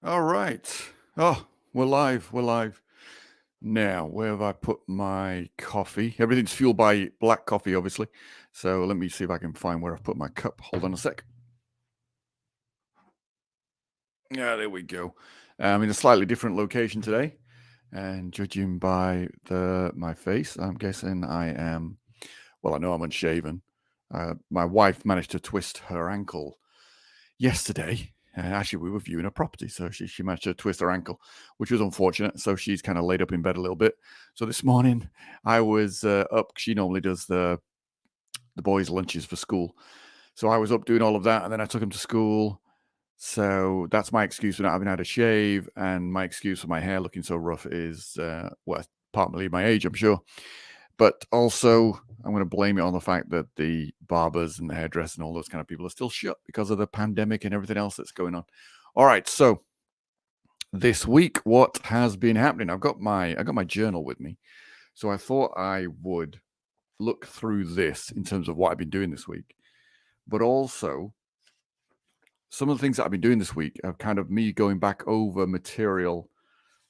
All right. Oh, we're live. We're live. Now, where have I put my coffee? Everything's fueled by black coffee, obviously. So let me see if I can find where I've put my cup. Hold on a sec. Yeah, there we go. I'm in a slightly different location today. And judging by my face, I'm guessing I am, well, I know I'm unshaven. My wife managed to twist her ankle yesterday. Actually, we were viewing a property, so she managed to twist her ankle, which was unfortunate. So she's kind of laid up in bed a little bit. So this morning I was up. She normally does the boys' lunches for school, so I was up doing all of that, and then I took him to school. So that's my excuse for not having had a shave, and my excuse for my hair looking so rough is well, partly my age, I'm sure. But also, I'm going to blame it on the fact that the barbers and the hairdressers and all those kind of people are still shut because of the pandemic and everything else that's going on. All right, so this week, what has been happening? I got my journal with me, so I thought I would look through this in terms of what I've been doing this week, but also some of the things that I've been doing this week are kind of me going back over material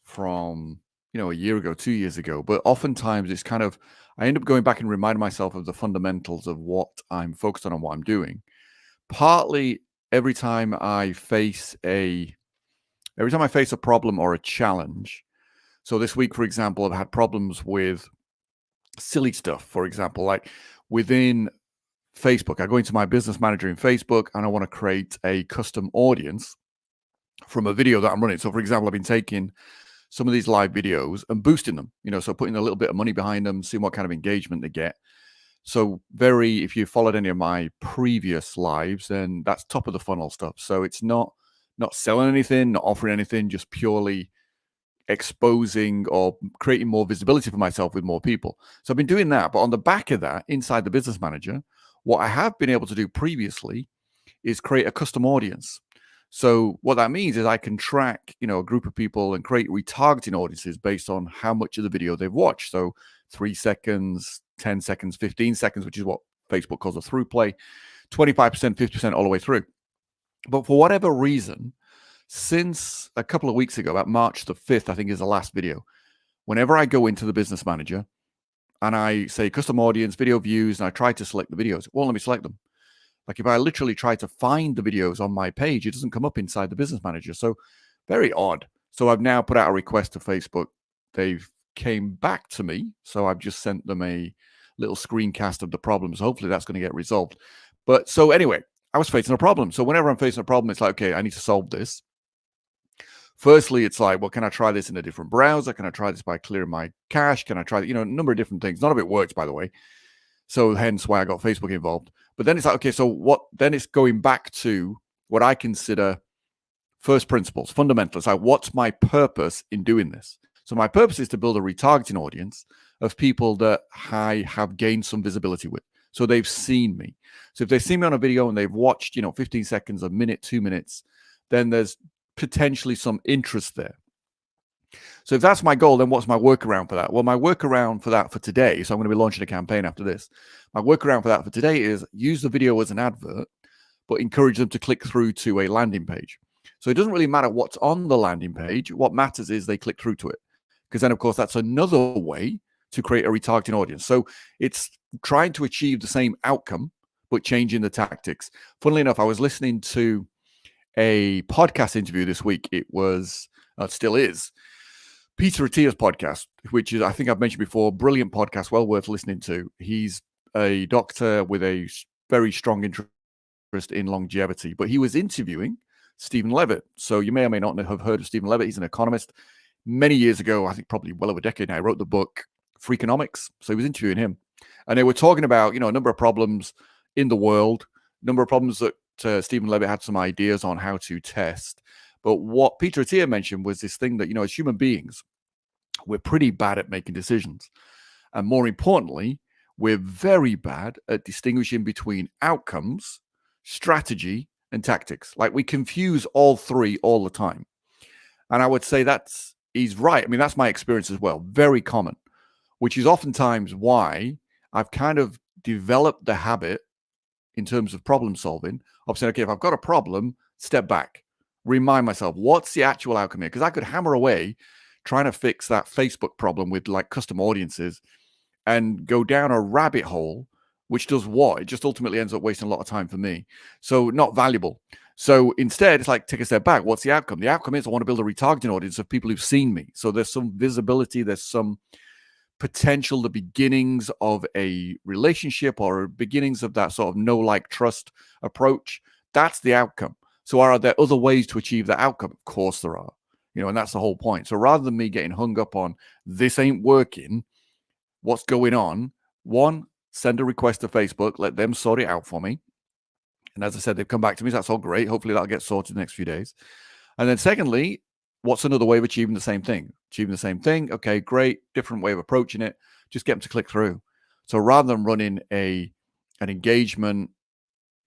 from a year ago, 2 years ago. But oftentimes it's kind of I end up going back and reminding myself of the fundamentals of what I'm focused on and what I'm doing. Partly every time I face a problem or a challenge. So this week, for example, I've had problems with silly stuff. For example, like within Facebook, I go into my business manager in Facebook and I want to create a custom audience from a video that I'm running. So, for example, I've been taking some of these live videos and boosting them, so putting a little bit of money behind them, seeing what kind of engagement they get. So if you followed any of my previous lives, then that's top of the funnel stuff. So it's not selling anything, not offering anything, just purely exposing or creating more visibility for myself with more people. So I've been doing that. But on the back of that, inside the business manager, what I have been able to do previously is create a custom audience. So what that means is I can track, a group of people and create retargeting audiences based on how much of the video they've watched. So 3 seconds, 10 seconds, 15 seconds, which is what Facebook calls a through play, 25%, 50% all the way through. But for whatever reason, since a couple of weeks ago, about March the 5th, I think is the last video, whenever I go into the business manager and I say custom audience, video views, and I try to select the videos, it won't let me select them. Like if I literally try to find the videos on my page, it doesn't come up inside the business manager. So very odd. So I've now put out a request to Facebook. They've came back to me. So I've just sent them a little screencast of the problems. Hopefully that's going to get resolved. But so anyway, I was facing a problem. So whenever I'm facing a problem, it's like, okay, I need to solve this. Firstly, it's like, well, can I try this in a different browser? Can I try this by clearing my cache? Can I try, a number of different things? None of it works, by the way. So hence why I got Facebook involved. But then it's like, okay, so what? Then it's going back to what I consider first principles, fundamentals. Like, what's my purpose in doing this? So my purpose is to build a retargeting audience of people that I have gained some visibility with. So they've seen me. So if they've seen me on a video and they've watched, 15 seconds, a minute, 2 minutes, then there's potentially some interest there. So if that's my goal, then what's my workaround for that? Well, my workaround for that for today, so I'm going to be launching a campaign after this. My workaround for that for today is use the video as an advert, but encourage them to click through to a landing page. So it doesn't really matter what's on the landing page. What matters is they click through to it. Because then, of course, that's another way to create a retargeting audience. So it's trying to achieve the same outcome, but changing the tactics. Funnily enough, I was listening to a podcast interview this week. It was, still is, Peter Attia's podcast, which is, I think I've mentioned before, brilliant podcast, well worth listening to. He's a doctor with a very strong interest in longevity, but he was interviewing Stephen Levitt. So you may or may not have heard of Stephen Levitt. He's an economist. Many years ago, I think probably well over a decade now, I wrote the book Freakonomics. So he was interviewing him. And they were talking about, a number of problems in the world, number of problems that Stephen Levitt had some ideas on how to test. But what Peter Attia mentioned was this thing that, as human beings, we're pretty bad at making decisions. And more importantly, we're very bad at distinguishing between outcomes, strategy, and tactics. Like we confuse all three all the time. And I would say he's right. I mean, that's my experience as well. Very common, which is oftentimes why I've kind of developed the habit in terms of problem solving of saying, okay, if I've got a problem, step back. remind myself, what's the actual outcome here? Because I could hammer away trying to fix that Facebook problem with like custom audiences and go down a rabbit hole, which does what? It just ultimately ends up wasting a lot of time for me. So not valuable. So instead, it's like, take a step back. What's the outcome? The outcome is I want to build a retargeting audience of people who've seen me. So there's some visibility, there's some potential, the beginnings of a relationship or beginnings of that sort of know, like, trust approach. That's the outcome. So are there other ways to achieve that outcome? Of course there are, and that's the whole point. So rather than me getting hung up on this ain't working, what's going on, one, send a request to Facebook, let them sort it out for me. And as I said, they've come back to me. So that's all great. Hopefully that'll get sorted in the next few days. And then secondly, what's another way of achieving the same thing? Achieving the same thing. Okay, great. Different way of approaching it. Just get them to click through. So rather than running an engagement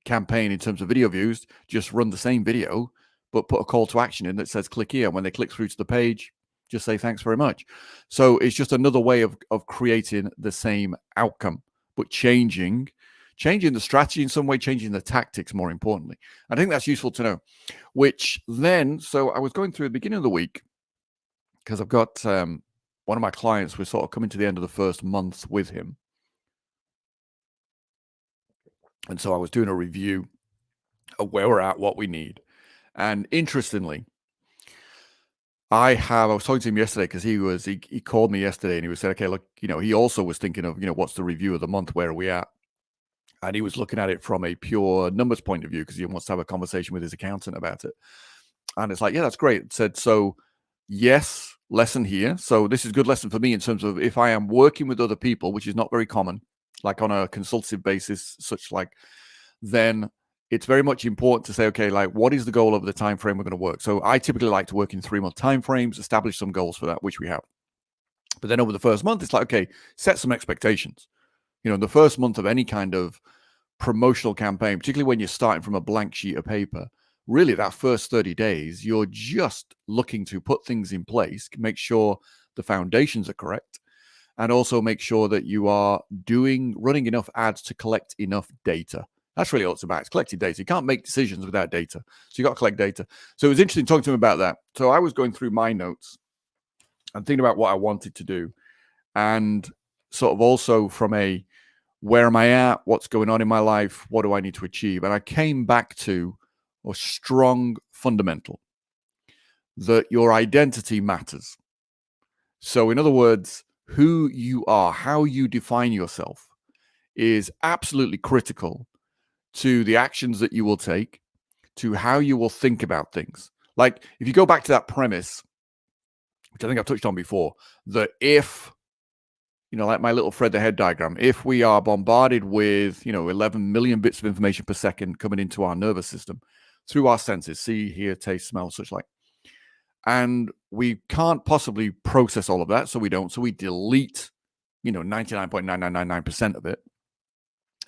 campaign in terms of video views, just run the same video, but put a call to action in that says click here. When they click through to the page, just say thanks very much. So it's just another way of creating the same outcome, but changing the strategy in some way, changing the tactics, more importantly. I think that's useful to know. Which then, so I was going through the beginning of the week, because I've got one of my clients, we're sort of coming to the end of the first month with him. And so I was doing a review of where we're at, what we need. And interestingly, I was talking to him yesterday because he called me yesterday and he was saying, okay, look, he also was thinking of, what's the review of the month, where are we at? And he was looking at it from a pure numbers point of view because he wants to have a conversation with his accountant about it. And it's like, yeah, that's great. It said, so yes, lesson here. So this is a good lesson for me in terms of if I am working with other people, which is not very common, like on a consultative basis, then it's very much important to say, okay, like what is the goal over the time frame we're going to work? So I typically like to work in 3-month time frames, establish some goals for that, which we have. But then over the first month, it's like, okay, set some expectations. The first month of any kind of promotional campaign, particularly when you're starting from a blank sheet of paper, really that first 30 days, you're just looking to put things in place, make sure the foundations are correct, and also make sure that you are running enough ads to collect enough data. That's really all it's about. It's collecting data. You can't make decisions without data. So you got to collect data. So it was interesting talking to him about that. So I was going through my notes and thinking about what I wanted to do, and sort of also from a where am I at? What's going on in my life? What do I need to achieve? And I came back to a strong fundamental that your identity matters. So in other words, who you are, how you define yourself is absolutely critical to the actions that you will take, to how you will think about things. Like if you go back to that premise, which I think I've touched on before, that if like my little Fred the Head diagram, if we are bombarded with, 11 million bits of information per second coming into our nervous system through our senses, see, hear, taste, smell, such like, and we can't possibly process all of that, so we don't, so we delete, 99.9999% of it,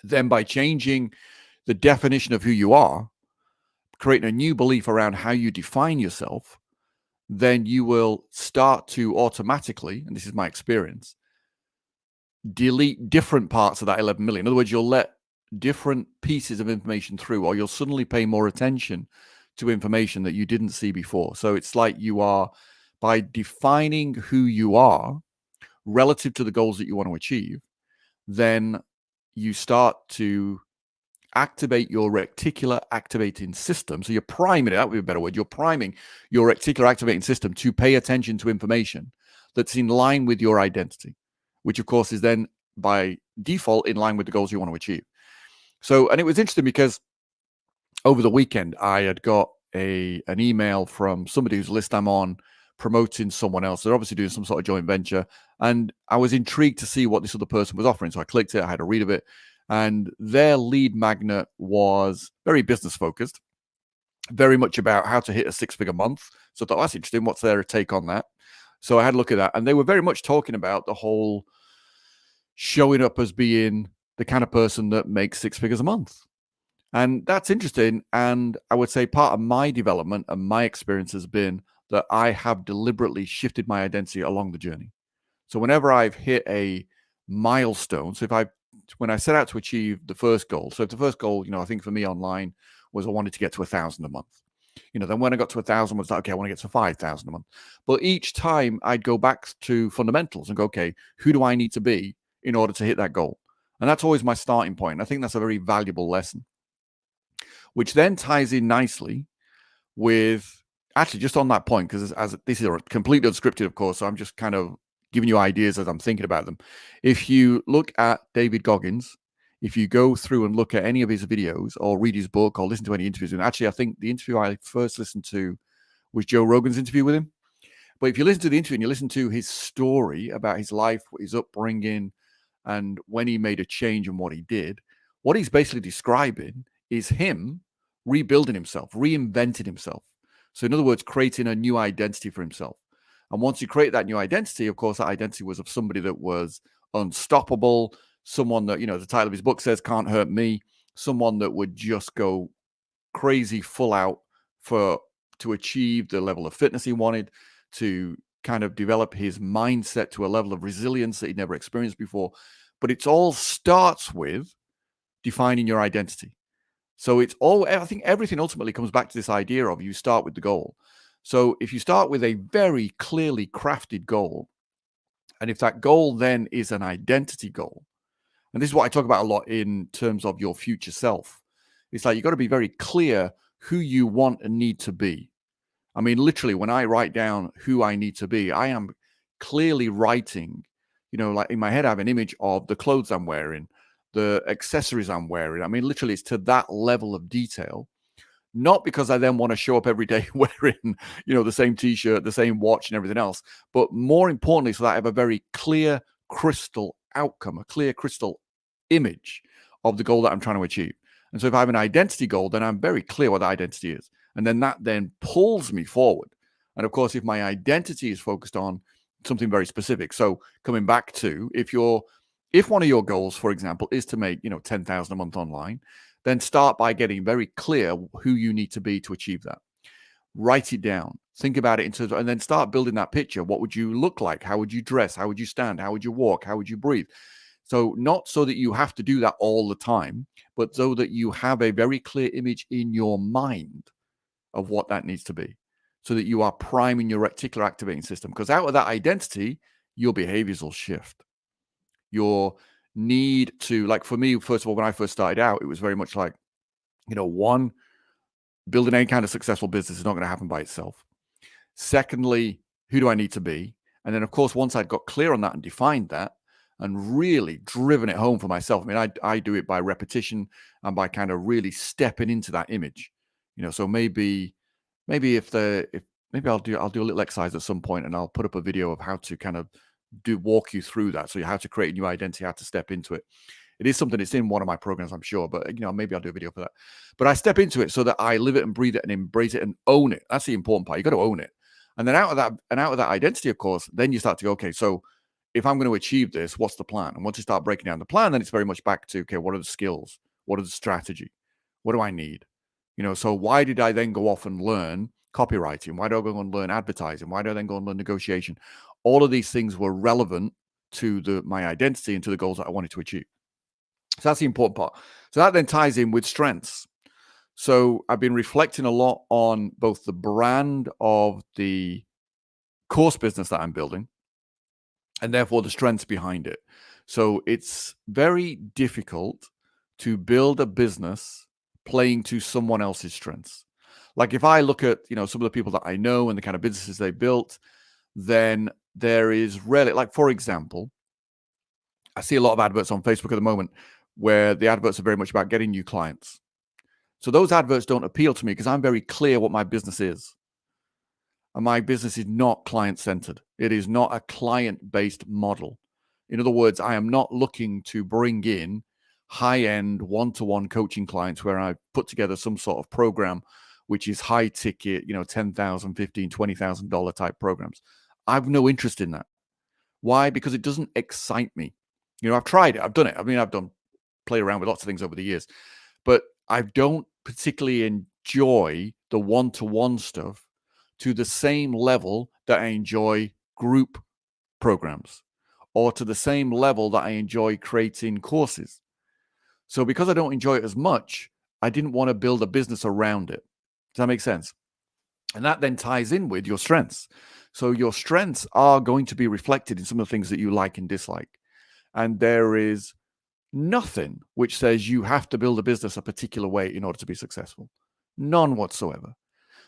then by changing the definition of who you are, creating a new belief around how you define yourself, then you will start to automatically, and this is my experience, delete different parts of that 11 million. In other words, you'll let different pieces of information through, or you'll suddenly pay more attention to information that you didn't see before. So it's like you are, by defining who you are relative to the goals that you want to achieve, then you start to activate your reticular activating system. So you're priming it, that would be a better word. You're priming your reticular activating system to pay attention to information that's in line with your identity, which of course is then by default in line with the goals you want to achieve. So, and it was interesting because over the weekend, I had got an email from somebody whose list I'm on promoting someone else. They're obviously doing some sort of joint venture. And I was intrigued to see what this other person was offering. So I clicked it, I had a read of it. And their lead magnet was very business focused, very much about how to hit a 6-figure month. So I thought, that's interesting. What's their take on that? So I had a look at that. And they were very much talking about the whole showing up as being the kind of person that makes 6 figures a month. And that's interesting. And I would say part of my development and my experience has been that I have deliberately shifted my identity along the journey. So whenever I've hit a milestone, so when I set out to achieve the first goal, so if the first goal, I think for me online was I wanted to get to 1,000 a month. Then when I got to 1,000, I was like, okay, I want to get to 5,000 a month. But each time I'd go back to fundamentals and go, okay, who do I need to be in order to hit that goal? And that's always my starting point. I think that's a very valuable lesson, which then ties in nicely with actually just on that point, because as this is completely unscripted, of course, so I'm just kind of giving you ideas as I'm thinking about them. If you look at David Goggins, if you go through and look at any of his videos or read his book or listen to any interviews, and actually I think the interview I first listened to was Joe Rogan's interview with him. But if you listen to the interview and you listen to his story about his life, his upbringing, and when he made a change and what he did, what he's basically describing is him rebuilding himself, reinventing himself. So in other words, creating a new identity for himself. And once you create that new identity, of course, that identity was of somebody that was unstoppable, someone that, the title of his book says, Can't Hurt Me, someone that would just go crazy full out to achieve the level of fitness he wanted, to kind of develop his mindset to a level of resilience that he'd never experienced before. But it all starts with defining your identity. So I think everything ultimately comes back to this idea of you start with the goal. So if you start with a very clearly crafted goal, and if that goal then is an identity goal, and this is what I talk about a lot in terms of your future self, it's like you've got to be very clear who you want and need to be. I mean, literally, when I write down who I need to be, I am clearly writing, like in my head, I have an image of the clothes I'm wearing, the accessories I'm wearing. I mean, literally, it's to that level of detail, not because I then want to show up every day wearing, the same t-shirt, the same watch and everything else, but more importantly, so that I have a very clear crystal outcome, a clear crystal image of the goal that I'm trying to achieve. And so if I have an identity goal, then I'm very clear what the identity is. And then that then pulls me forward. And of course, if my identity is focused on something very specific. So coming back to if one of your goals, for example, is to make, 10,000 a month online, then start by getting very clear who you need to be to achieve that. Write it down. Think about it and then start building that picture. What would you look like? How would you dress? How would you stand? How would you walk? How would you breathe? So not so that you have to do that all the time, but so that you have a very clear image in your mind of what that needs to be, so that you are priming your reticular activating system. Because out of that identity, your behaviors will shift. Your need to, like for me, first of all, when I first started out, it was very much like, one, building any kind of successful business is not going to happen by itself. Secondly, who do I need to be? And then, of course, once I'd got clear on that and defined that and really driven it home for myself, I mean, I do it by repetition and by kind of really stepping into that image. So maybe maybe I'll do a little exercise at some point, and I'll put up a video of how to kind of walk you through that. So how to create a new identity, how to step into it. It is something that's in one of my programs, I'm sure, but maybe I'll do a video for that. But I step into it so that I live it and breathe it and embrace it and own it. That's the important part. You got to own it. And then out of that identity, of course, then you start to go, okay, so if I'm going to achieve this, what's the plan? And once you start breaking down the plan, then it's very much back to, okay, what are the skills? What are the strategy? What do I need? So why did I then go off and learn copywriting? Why do I go and learn advertising? Why do I then go and learn negotiation? All of these things were relevant to my identity and to the goals that I wanted to achieve. So that's the important part. So that then ties in with strengths. So I've been reflecting a lot on both the brand of the course business that I'm building and therefore the strengths behind it. So it's very difficult to build a business playing to someone else's strengths. Like if I look at, some of the people that I know and the kind of businesses they built, then there is rarely, like for example, I see a lot of adverts on Facebook at the moment where the adverts are very much about getting new clients. So those adverts don't appeal to me because I'm very clear what my business is. And my business is not client-centered. It is not a client-based model. In other words, I am not looking to bring in high-end one-to-one coaching clients where I put together some sort of program which is high ticket, $10,000, $15,000, $20,000 type programs. I have no interest in that. Why? Because it doesn't excite me. I've tried it. I've done it. I mean, played around with lots of things over the years, but I don't particularly enjoy the one-to-one stuff to the same level that I enjoy group programs or to the same level that I enjoy creating courses. So because I don't enjoy it as much, I didn't want to build a business around it. Does that make sense? And that then ties in with your strengths. So your strengths are going to be reflected in some of the things that you like and dislike. And there is nothing which says you have to build a business a particular way in order to be successful. None whatsoever.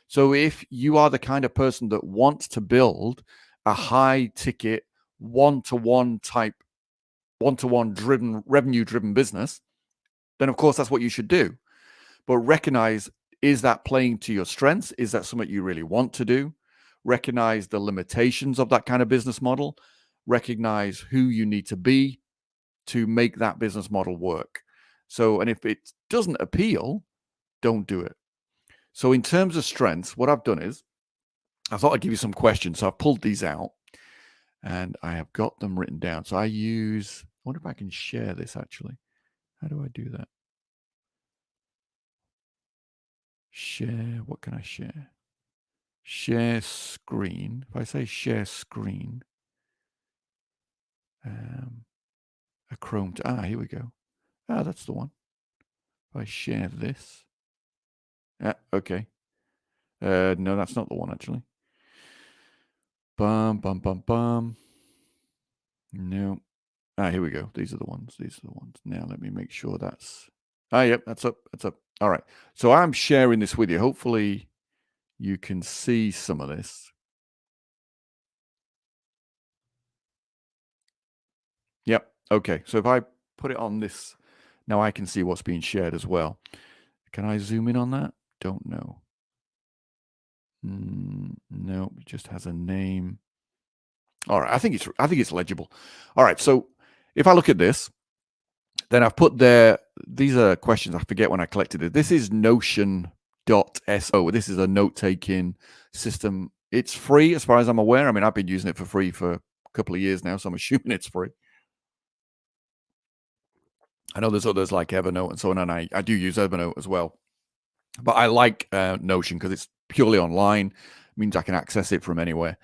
So if you are the kind of person that wants to build a high ticket, one-to-one type, one-to-one driven, revenue driven business, then of course that's what you should do. But recognize, is that playing to your strengths? Is that something you really want to do? Recognize the limitations of that kind of business model. Recognize who you need to be to make that business model work. So, and if it doesn't appeal, don't do it. So in terms of strengths, what I've done is, I thought I'd give you some questions. So I've pulled these out and I have got them written down. So I wonder if I can share this actually. How do I do that? Share, what can I share? Share screen. If I say share screen, a Chrome, here we go. That's the one. If I share this. Okay. No, that's not the one actually. Bum, bum, bum, bum. No. Here we go. These are the ones. These are the ones. Now let me make sure that's... yep, that's up. That's up. All right. So I'm sharing this with you. Hopefully you can see some of this. Yep. Okay. So if I put it on this, now I can see what's being shared as well. Can I zoom in on that? Don't know. No, it just has a name. All right. I think it's legible. All right. So if I look at this, then I've put there, these are questions I forget when I collected it. This is Notion.so. This is a note-taking system. It's free as far as I'm aware. I mean, I've been using it for free for a couple of years now, so I'm assuming it's free. I know there's others like Evernote and so on, and I do use Evernote as well. But I like Notion because it's purely online. It means I can access it from anywhere.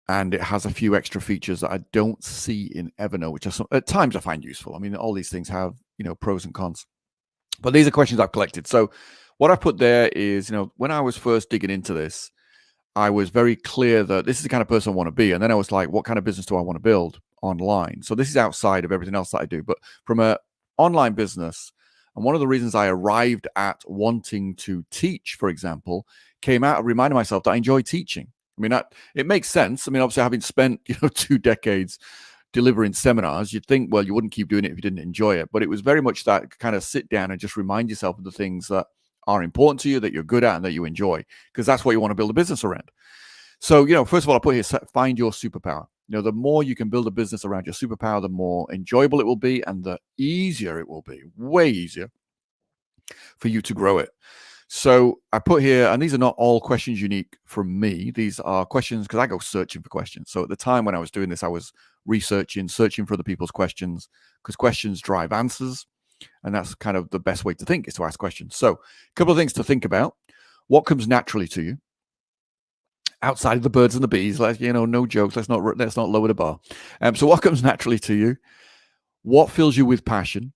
And it has a few extra features that I don't see in Evernote, which at times I find useful. I mean, all these things have, pros and cons. But these are questions I've collected. So what I put there is, when I was first digging into this, I was very clear that this is the kind of person I want to be. And then I was like, what kind of business do I want to build online? So this is outside of everything else that I do. But from an online business, and one of the reasons I arrived at wanting to teach, for example, came out of reminding myself that I enjoy teaching. I mean, it makes sense. I mean, obviously, having spent 2 decades delivering seminars, you'd think, well, you wouldn't keep doing it if you didn't enjoy it. But it was very much that kind of sit down and just remind yourself of the things that are important to you, that you're good at, and that you enjoy, because that's what you want to build a business around. So, first of all, I put here, find your superpower. The more you can build a business around your superpower, the more enjoyable it will be, and the easier it will be, way easier for you to grow it. So I put here, and these are not all questions unique from me. These are questions because I go searching for questions. So at the time when I was doing this, I was searching for other people's questions, because questions drive answers. And that's kind of the best way to think, is to ask questions. So a couple of things to think about. What comes naturally to you? Outside of the birds and the bees, no jokes. Let's not lower the bar. So what comes naturally to you? What fills you with passion?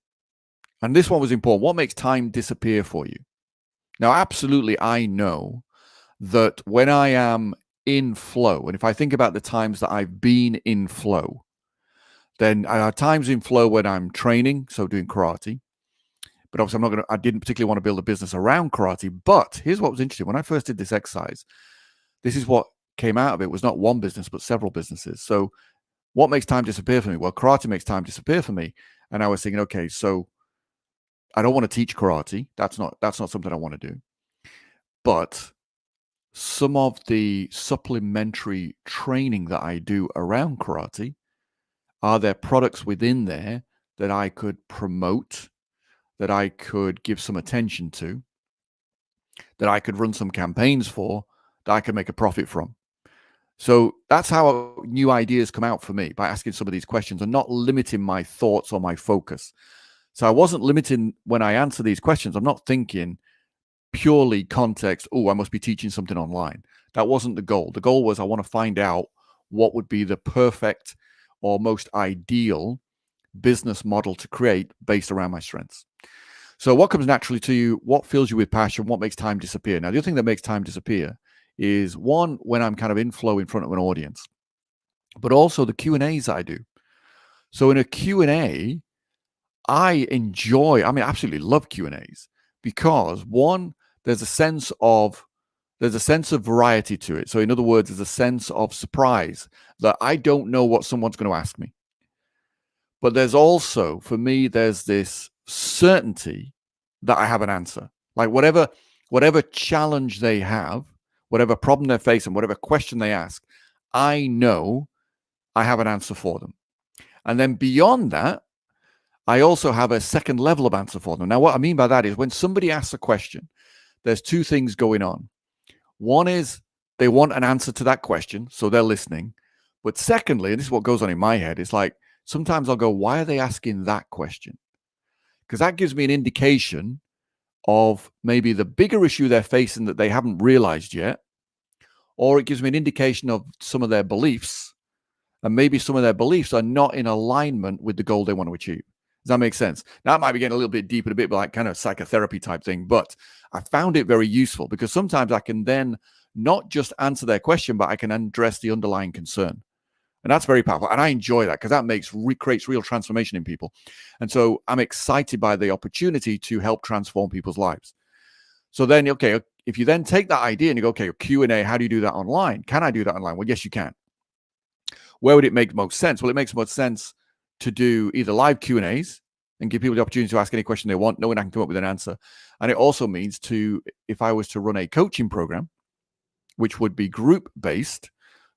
And this one was important. What makes time disappear for you? Now, absolutely, I know that when I am in flow, and if I think about the times that I've been in flow, then I have times in flow when I'm training, so doing karate. But obviously, I didn't particularly want to build a business around karate. But here's what was interesting. When I first did this exercise, this is what came out of it. It was not one business, but several businesses. So what makes time disappear for me? Well, karate makes time disappear for me. And I was thinking, okay, so I don't want to teach karate. That's not something I want to do. But some of the supplementary training that I do around karate, are there products within there that I could promote, that I could give some attention to, that I could run some campaigns for, that I could make a profit from? So that's how new ideas come out for me, by asking some of these questions and not limiting my thoughts or my focus. So I wasn't limiting when I answer these questions. I'm not thinking purely context, I must be teaching something online. That wasn't the goal. The goal was, I want to find out what would be the perfect or most ideal business model to create based around my strengths. So what comes naturally to you? What fills you with passion? What makes time disappear? Now, the other thing that makes time disappear is one, when I'm kind of in flow in front of an audience, but also the Q&As that I do. So in a Q&A, I absolutely love Q&As because one, there's a sense of variety to it. So in other words, there's a sense of surprise that I don't know what someone's going to ask me. But there's also, for me, there's this certainty that I have an answer. Like whatever challenge they have, whatever problem they're facing, whatever question they ask, I know I have an answer for them. And then beyond that, I also have a second level of answer for them. Now, what I mean by that is when somebody asks a question, there's two things going on. One is they want an answer to that question, so they're listening. But secondly, and this is what goes on in my head, it's like sometimes I'll go, why are they asking that question? Because that gives me an indication of maybe the bigger issue they're facing that they haven't realized yet, or it gives me an indication of some of their beliefs, and maybe some of their beliefs are not in alignment with the goal they want to achieve. Does that make sense? Now, it might be getting a little bit deeper, a bit like kind of psychotherapy type thing, but I found it very useful because sometimes I can then not just answer their question, but I can address the underlying concern. And that's very powerful. And I enjoy that because that creates real transformation in people. And so I'm excited by the opportunity to help transform people's lives. So then, okay, if you then take that idea and you go, okay, Q&A, how do you do that online? Can I do that online? Well, yes, you can. Where would it make most sense? Well, it makes most sense to do either live Q&As and give people the opportunity to ask any question they want, knowing I can come up with an answer. And it also means if I was to run a coaching program, which would be group-based,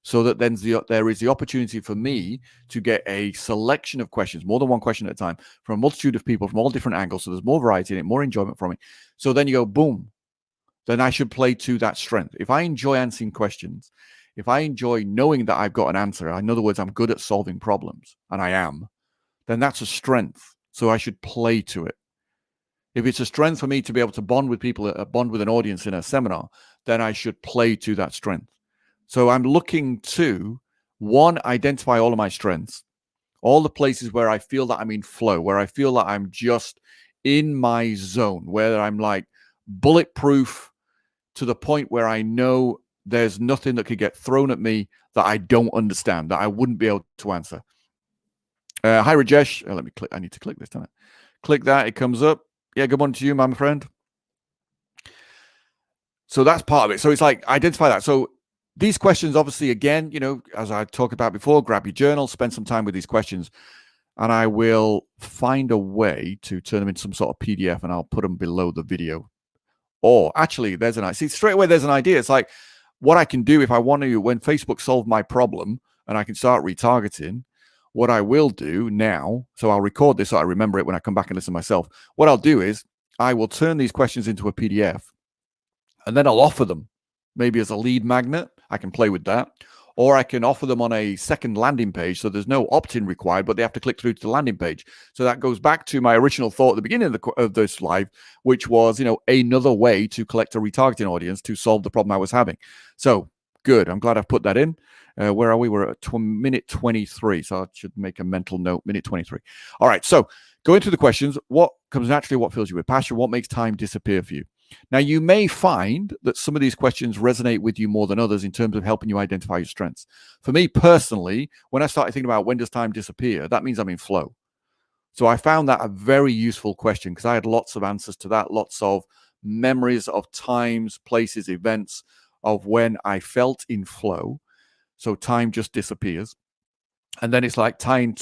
so that then there is the opportunity for me to get a selection of questions, more than one question at a time, from a multitude of people from all different angles. So there's more variety in it, more enjoyment from it. So then you go, boom, then I should play to that strength. If I enjoy answering questions, if I enjoy knowing that I've got an answer, in other words, I'm good at solving problems, and I am, then that's a strength. So I should play to it. If it's a strength for me to be able to bond with people, bond with an audience in a seminar, then I should play to that strength. So I'm looking to, one, identify all of my strengths, all the places where I feel that I'm in flow, where I feel that I'm just in my zone, where I'm like bulletproof to the point where I know there's nothing that could get thrown at me that I don't understand, that I wouldn't be able to answer. Hi, Rajesh. Let me click. I need to click this, don't I? Click that. It comes up. Yeah, good morning to you, my friend. So that's part of it. So it's like identify that. So these questions, obviously, again, as I talked about before, grab your journal, spend some time with these questions, and I will find a way to turn them into some sort of PDF, and I'll put them below the video. Or actually, straight away, there's an idea. It's like what I can do if I want to, when Facebook solved my problem and I can start retargeting, what I will do now, so I'll record this so I remember it when I come back and listen myself. What I'll do is I will turn these questions into a PDF, and then I'll offer them maybe as a lead magnet. I can play with that. Or I can offer them on a second landing page. So there's no opt-in required, but they have to click through to the landing page. So that goes back to my original thought at the beginning of this live, which was, another way to collect a retargeting audience to solve the problem I was having. So good. I'm glad I've put that in. Where are we? We're at minute 23. So I should make a mental note, minute 23. All right. So going through the questions, what comes naturally, what fills you with passion, what makes time disappear for you? Now, you may find that some of these questions resonate with you more than others in terms of helping you identify your strengths. For me personally, when I started thinking about when does time disappear, that means I'm in flow. So I found that a very useful question because I had lots of answers to that, lots of memories of times, places, events of when I felt in flow. So time just disappears. And then it's like time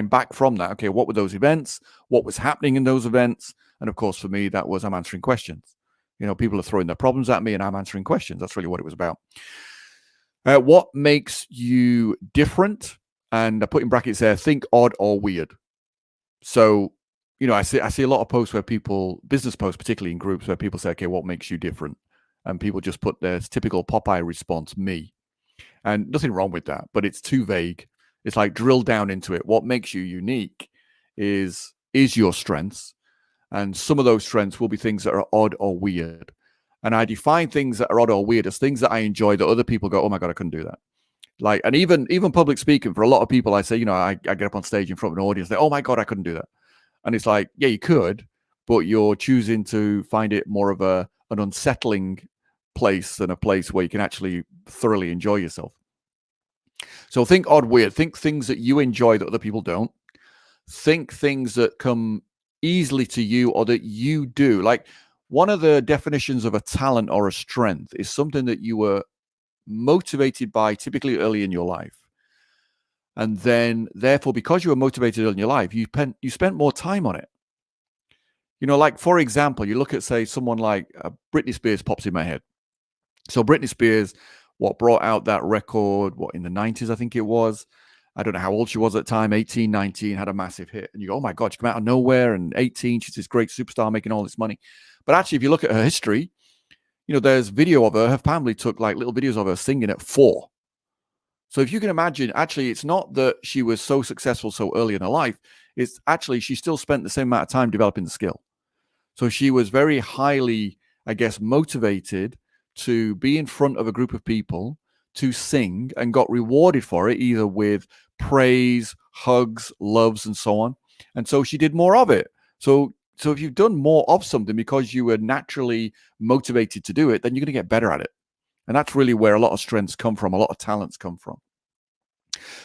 back from that. Okay, what were those events? What was happening in those events? And of course, for me, that was I'm answering questions. People are throwing their problems at me and I'm answering questions. That's really what it was about. What makes you different? And I put in brackets there, think odd or weird. So, I see a lot of posts where business posts, particularly in groups, where people say, okay, what makes you different? And people just put their typical Popeye response, me. And nothing wrong with that, but it's too vague. It's like drill down into it. What makes you unique is your strengths. And some of those strengths will be things that are odd or weird. And I define things that are odd or weird as things that I enjoy that other people go, oh my God, I couldn't do that. And even public speaking, for a lot of people, I say, I get up on stage in front of an audience, they, oh my God, I couldn't do that. And it's like, yeah, you could, but you're choosing to find it more of an unsettling place and a place where you can actually thoroughly enjoy yourself. So think odd, weird. Think things that you enjoy that other people don't. Think things that come easily to you or that you do. Like, one of the definitions of a talent or a strength is something that you were motivated by typically early in your life. And then, therefore, because you were motivated early in your life, you spent more time on it. Like, for example, you look at, say, someone like Britney Spears pops in my head. So Britney Spears, what brought out that record, in the 90s, I think it was. I don't know how old she was at the time, 18, 19, had a massive hit. And you go, oh my God, she came out of nowhere, and 18, she's this great superstar making all this money. But actually, if you look at her history, there's video of her family took like little videos of her singing at 4. So if you can imagine, actually, it's not that she was so successful so early in her life. It's actually, she still spent the same amount of time developing the skill. So she was very highly, I guess, motivated to be in front of a group of people to sing, and got rewarded for it, either with praise, hugs, loves, and so on. And so she did more of it. So if you've done more of something because you were naturally motivated to do it, then you're going to get better at it. And that's really where a lot of strengths come from, a lot of talents come from.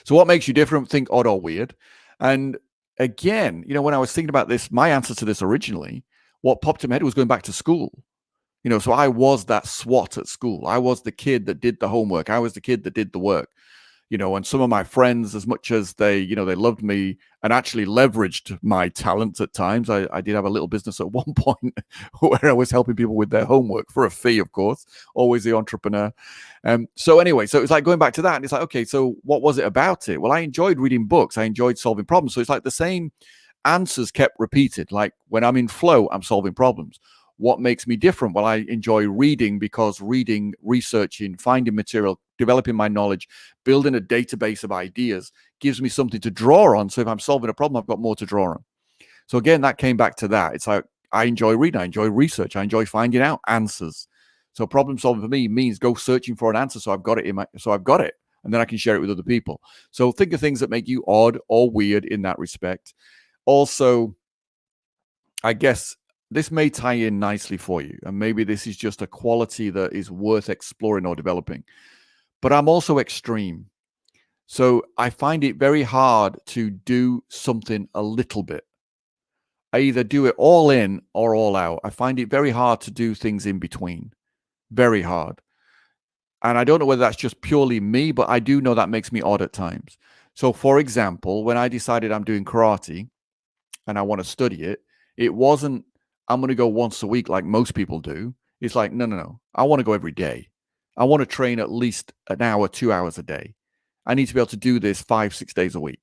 So what makes you different? Think odd or weird. And again, when I was thinking about this, my answer to this originally, what popped in my head was going back to school. So I was that SWAT at school. I was the kid that did the homework. I was the kid that did the work. And some of my friends, as much as they loved me and actually leveraged my talents at times, I did have a little business at one point where I was helping people with their homework for a fee, of course, always the entrepreneur. So anyway, so it's like going back to that, and it's like, okay, so what was it about it? Well, I enjoyed reading books. I enjoyed solving problems. So it's like the same answers kept repeated. Like, when I'm in flow, I'm solving problems. What makes me different? Well, I enjoy reading, because reading, researching, finding material, developing my knowledge, building a database of ideas gives me something to draw on. So if I'm solving a problem, I've got more to draw on. So again, that came back to that. It's like, I enjoy reading, I enjoy research, I enjoy finding out answers. So problem solving for me means go searching for an answer. So I've got it, and then I can share it with other people. So think of things that make you odd or weird in that respect. Also, I guess this may tie in nicely for you, and maybe this is just a quality that is worth exploring or developing. But I'm also extreme. So I find it very hard to do something a little bit. I either do it all in or all out. I find it very hard to do things in between. Very hard. And I don't know whether that's just purely me, but I do know that makes me odd at times. So for example, when I decided I'm doing karate and I want to study it, it wasn't, I'm going to go once a week like most people do. It's like, no. I want to go every day. I want to train at least an hour, 2 hours a day. I need to be able to do this 5-6 days a week.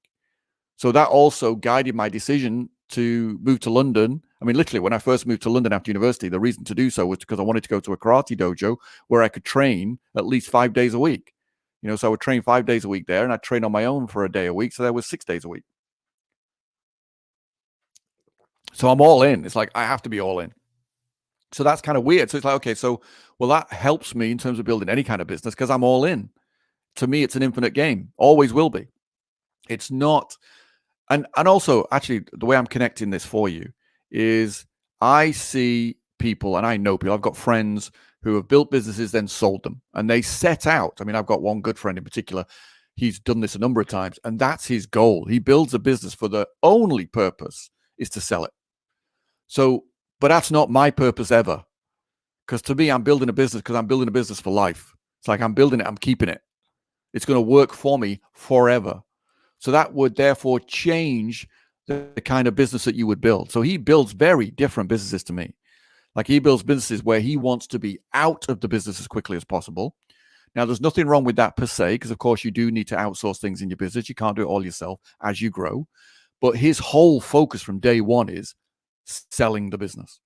So that also guided my decision to move to London. I mean, literally, when I first moved to London after university, the reason to do so was because I wanted to go to a karate dojo where I could train at least 5 days a week. So I would train 5 days a week there, and I'd train on my own for a day a week. So that was 6 days a week. So I'm all in. It's like, I have to be all in. So that's kind of weird. So it's like, okay, so, well, that helps me in terms of building any kind of business because I'm all in. To me, it's an infinite game. Always will be. It's not. And also, actually, the way I'm connecting this for you is I see people, and I know people. I've got friends who have built businesses, then sold them. And they set out. I mean, I've got one good friend in particular. He's done this a number of times, and that's his goal. He builds a business for the only purpose is to sell it. So, but that's not my purpose ever. Because to me, I'm building a business because I'm building a business for life. It's like I'm building it, I'm keeping it. It's going to work for me forever. So that would therefore change the kind of business that you would build. So he builds very different businesses to me. Like, he builds businesses where he wants to be out of the business as quickly as possible. Now, there's nothing wrong with that per se, because of course you do need to outsource things in your business. You can't do it all yourself as you grow. But his whole focus from day one is selling the business.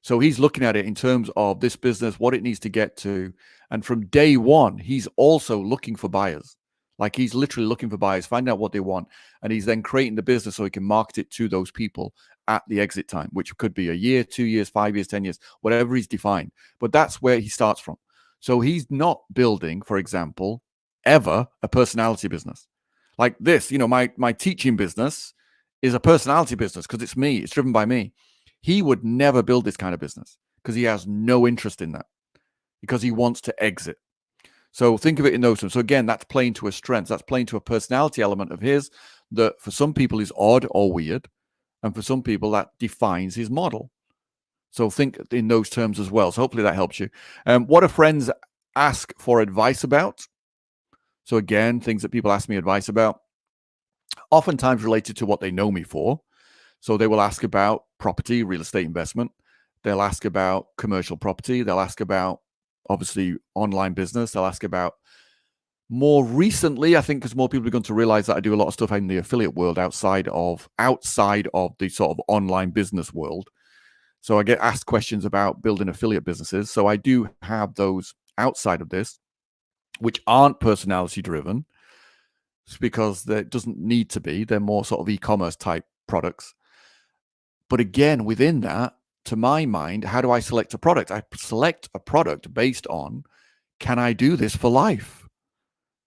So he's looking at it in terms of this business, what it needs to get to. And from day one, he's also looking for buyers. Like, he's literally looking for buyers, finding out what they want. And he's then creating the business so he can market it to those people at the exit time, which could be a year, 2 years, 5 years, 10 years, whatever he's defined. But that's where he starts from. So he's not building, for example, ever a personality business. Like this, my teaching business is a personality business because it's me. It's driven by me. He would never build this kind of business because he has no interest in that. because he wants to exit. So think of it in those terms. So again, that's playing to a strength. That's playing to a personality element of his that for some people is odd or weird. And for some people that defines his model. So think in those terms as well. So hopefully that helps you. What do friends ask for advice about? So again, things that people ask me advice about, oftentimes related to what they know me for. So they will ask about property, real estate investment. They'll ask about commercial property. They'll ask about, obviously, online business. They'll ask about, more recently, I think, because more people are going to realize that I do a lot of stuff in the affiliate world outside of the sort of online business world. So I get asked questions about building affiliate businesses. So I do have those outside of this, which aren't personality driven. It's because that doesn't need to be. They're more sort of e-commerce type products. But again, within that, to my mind, how do I select a product? I select a product based on, can I do this for life?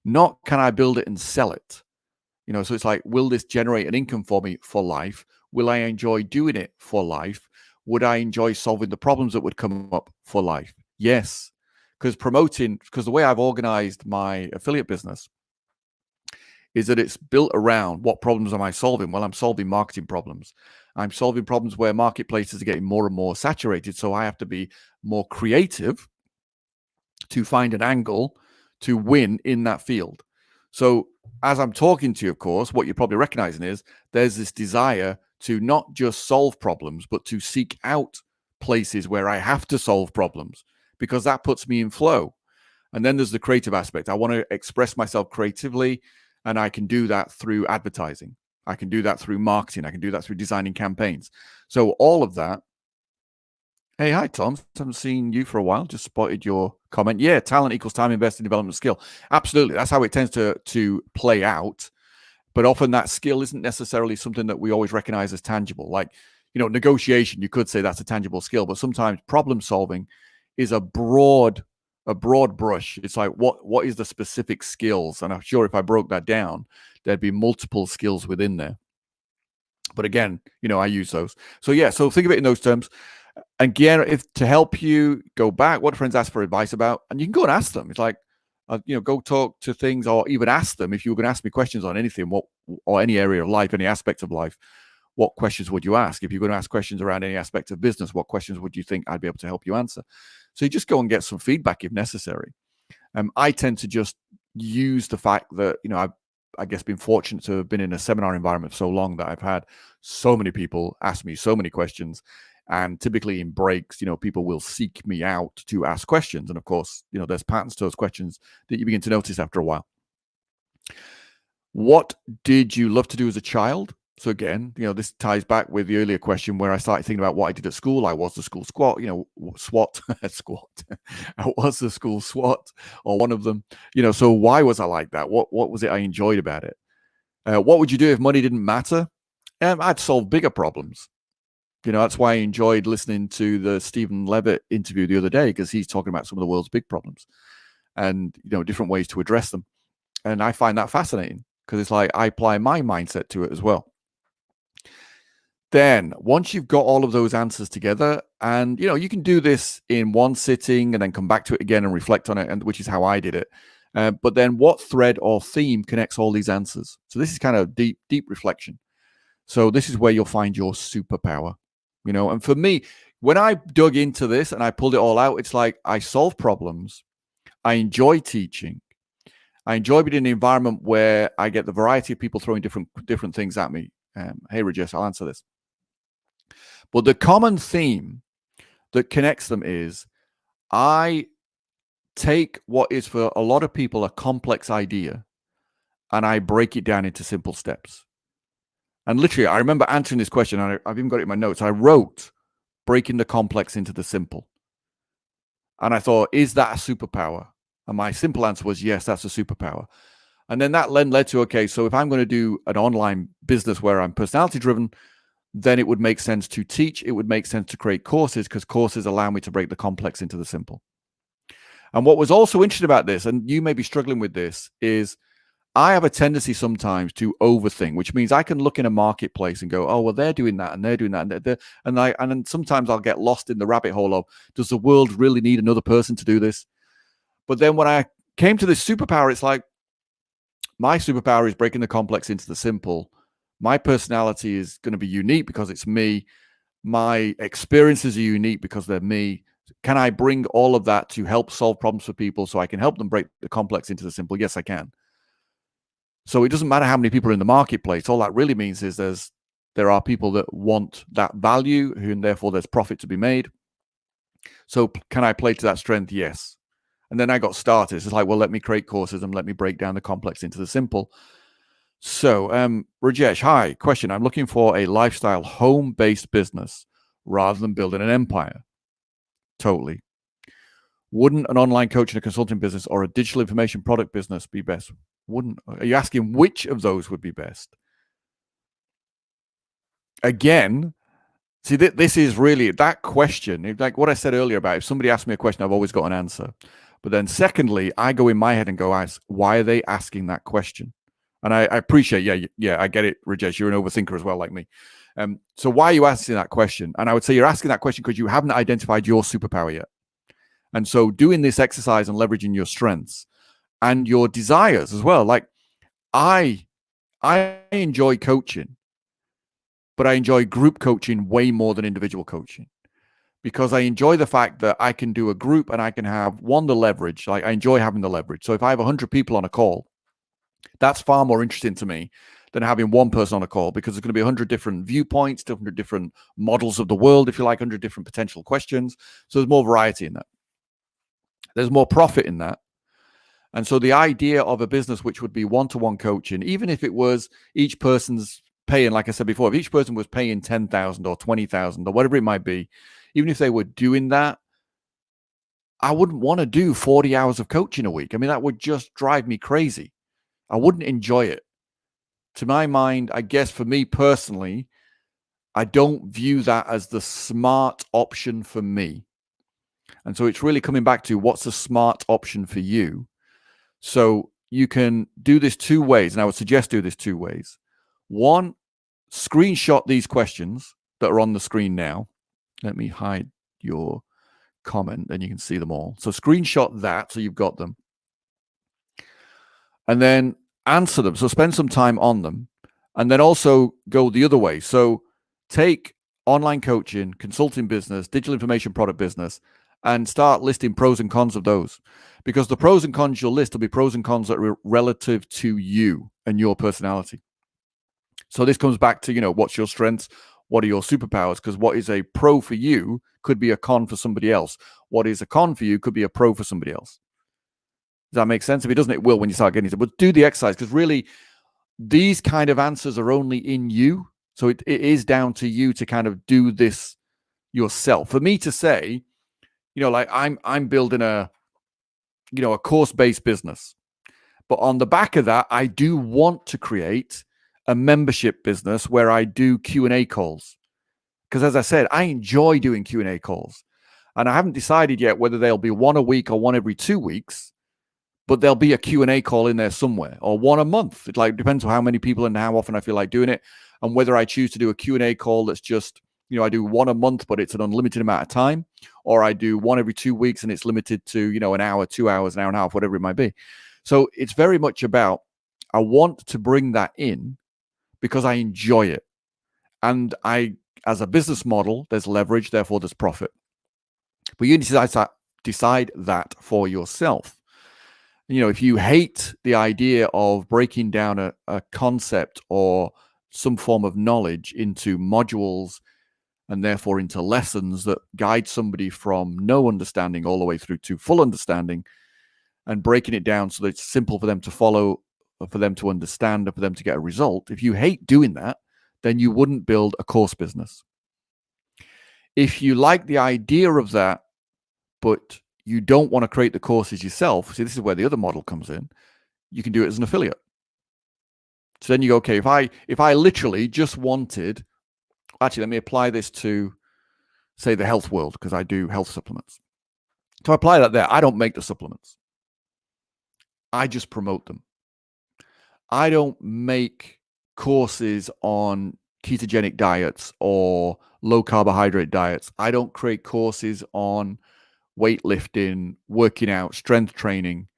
Not can I build it and sell it? So it's like, will this generate an income for me for life? Will I enjoy doing it for life? Would I enjoy solving the problems that would come up for life? Yes. Because the way I've organized my affiliate business is that it's built around what problems am I solving? Well, I'm solving marketing problems. I'm solving problems where marketplaces are getting more and more saturated. So I have to be more creative to find an angle to win in that field. So as I'm talking to you, of course, what you're probably recognizing is there's this desire to not just solve problems, but to seek out places where I have to solve problems, because that puts me in flow. And then there's the creative aspect. I want to express myself creatively, and I can do that through advertising. I can do that through marketing. I can do that through designing campaigns. So all of that. Hey, hi, Tom. Haven't seen you for a while. Just spotted your comment. Yeah, talent equals time invested in development skill. Absolutely. That's how it tends to play out. But often that skill isn't necessarily something that we always recognize as tangible. Like, negotiation, you could say that's a tangible skill, but sometimes problem solving is a broad brush. It's like, what is the specific skills? And I'm sure if I broke that down, there'd be multiple skills within there. But again, I use those. So yeah, so think of it in those terms. And again, if to help you go back, what friends ask for advice about, and you can go and ask them. It's like, go talk to things, or even ask them if you were going to ask me questions on anything, or any area of life, any aspect of life. What questions would you ask? If you're going to ask questions around any aspect of business, what questions would you think I'd be able to help you answer? So you just go and get some feedback if necessary. I tend to just use the fact that, I've, I guess, been fortunate to have been in a seminar environment for so long that I've had so many people ask me so many questions. And typically in breaks, people will seek me out to ask questions. And of course, there's patterns to those questions that you begin to notice after a while. What did you love to do as a child? So again, this ties back with the earlier question where I started thinking about what I did at school. I was the school SWAT. I was the school SWAT, or one of them. So why was I like that? What was it I enjoyed about it? What would you do if money didn't matter? I'd solve bigger problems. That's why I enjoyed listening to the Stephen Levitt interview the other day, because he's talking about some of the world's big problems and, different ways to address them. And I find that fascinating, because it's like I apply my mindset to it as well. Then once you've got all of those answers together, and, you can do this in one sitting and then come back to it again and reflect on it, and which is how I did it. But then what thread or theme connects all these answers? So this is kind of deep reflection. So this is where you'll find your superpower. And for me, when I dug into this and I pulled it all out, it's like I solve problems. I enjoy teaching. I enjoy being in an environment where I get the variety of people throwing different things at me. Hey, Rajesh, I'll answer this. But the common theme that connects them is I take what is for a lot of people a complex idea, and I break it down into simple steps. And literally, I remember answering this question, and I've even got it in my notes. I wrote, breaking the complex into the simple. And I thought, is that a superpower? And my simple answer was, yes, that's a superpower. And then that led to, okay, so if I'm going to do an online business where I'm personality driven, then it would make sense to teach. It would make sense to create courses, because courses allow me to break the complex into the simple. And what was also interesting about this, and you may be struggling with this, is I have a tendency sometimes to overthink, which means I can look in a marketplace and go, "Oh, well, they're doing that and they're doing that," and then sometimes I'll get lost in the rabbit hole of, "Does the world really need another person to do this?" But then when I came to this superpower, it's like my superpower is breaking the complex into the simple. My personality is going to be unique because it's me. My experiences are unique because they're me. Can I bring all of that to help solve problems for people so I can help them break the complex into the simple? Yes, I can. So it doesn't matter how many people are in the marketplace. All that really means is there are people that want that value, and therefore there's profit to be made. So can I play to that strength? Yes. And then I got started. It's like, well, let me create courses and let me break down the complex into the simple. So, Rajesh, hi. Question. I'm looking for a lifestyle home-based business rather than building an empire. Totally. Wouldn't an online coaching and consulting business or a digital information product business be best? Are you asking which of those would be best? Again, see, this is really that question. Like what I said earlier about if somebody asks me a question, I've always got an answer. But then secondly, I go in my head and go, why are they asking that question? And I appreciate, yeah, I get it, Rajesh. You're an overthinker as well, like me. So why are you asking that question? And I would say you're asking that question because you haven't identified your superpower yet. And so doing this exercise and leveraging your strengths and your desires as well. Like I enjoy coaching, but I enjoy group coaching way more than individual coaching because I enjoy the fact that I can do a group and I can have the leverage. Like I enjoy having the leverage. So if I have 100 people on a call, that's far more interesting to me than having one person on a call because there's going to be 100 different viewpoints, 100 different models of the world, if you like, 100 different potential questions. So there's more variety in that. There's more profit in that. And so the idea of a business which would be one-to-one coaching, even if it was each person's paying, like I said before, if each person was paying 10,000 or 20,000 or whatever it might be, even if they were doing that, I wouldn't want to do 40 hours of coaching a week. I mean, that would just drive me crazy. I wouldn't enjoy it. To my mind, I guess for me personally, I don't view that as the smart option for me. And so it's really coming back to what's a smart option for you. So you can do this two ways, and I would suggest do this two ways. One, screenshot these questions that are on the screen now. Let me hide your comment, then you can see them all. So screenshot that so you've got them. And then answer them. So spend some time on them. And then also go the other way. So take online coaching, consulting business, digital information product business, and start listing pros and cons of those. Because the pros and cons you'll list will be pros and cons that are relative to you and your personality. So this comes back to, what's your strengths? What are your superpowers? Because what is a pro for you could be a con for somebody else. What is a con for you could be a pro for somebody else. Does that make sense? If it doesn't, it will when you start getting into it. But do the exercise because really these kind of answers are only in you. So it is down to you to kind of do this yourself. For me to say, like I'm building a course-based business. But on the back of that, I do want to create a membership business where I do Q&A calls. Because as I said, I enjoy doing Q&A calls. And I haven't decided yet whether they'll be one a week or one every 2 weeks, but there'll be a Q&A call in there somewhere, or one a month. It depends on how many people and how often I feel like doing it, and whether I choose to do a Q&A call that's just, I do one a month, but it's an unlimited amount of time, or I do one every 2 weeks and it's limited to, an hour, 2 hours, an hour and a half, whatever it might be. So it's very much about, I want to bring that in because I enjoy it. And as a business model, there's leverage, therefore there's profit. But you need to decide that for yourself. If you hate the idea of breaking down a concept or some form of knowledge into modules and therefore into lessons that guide somebody from no understanding all the way through to full understanding and breaking it down so that it's simple for them to follow, for them to understand, and for them to get a result, if you hate doing that, then you wouldn't build a course business. If you like the idea of that, but you don't want to create the courses yourself, see, this is where the other model comes in, you can do it as an affiliate. So then you go, okay, if I literally just wanted, actually, let me apply this to, say, the health world, because I do health supplements. To apply that there, I don't make the supplements. I just promote them. I don't make courses on ketogenic diets or low carbohydrate diets. I don't create courses on weightlifting, working out, strength training,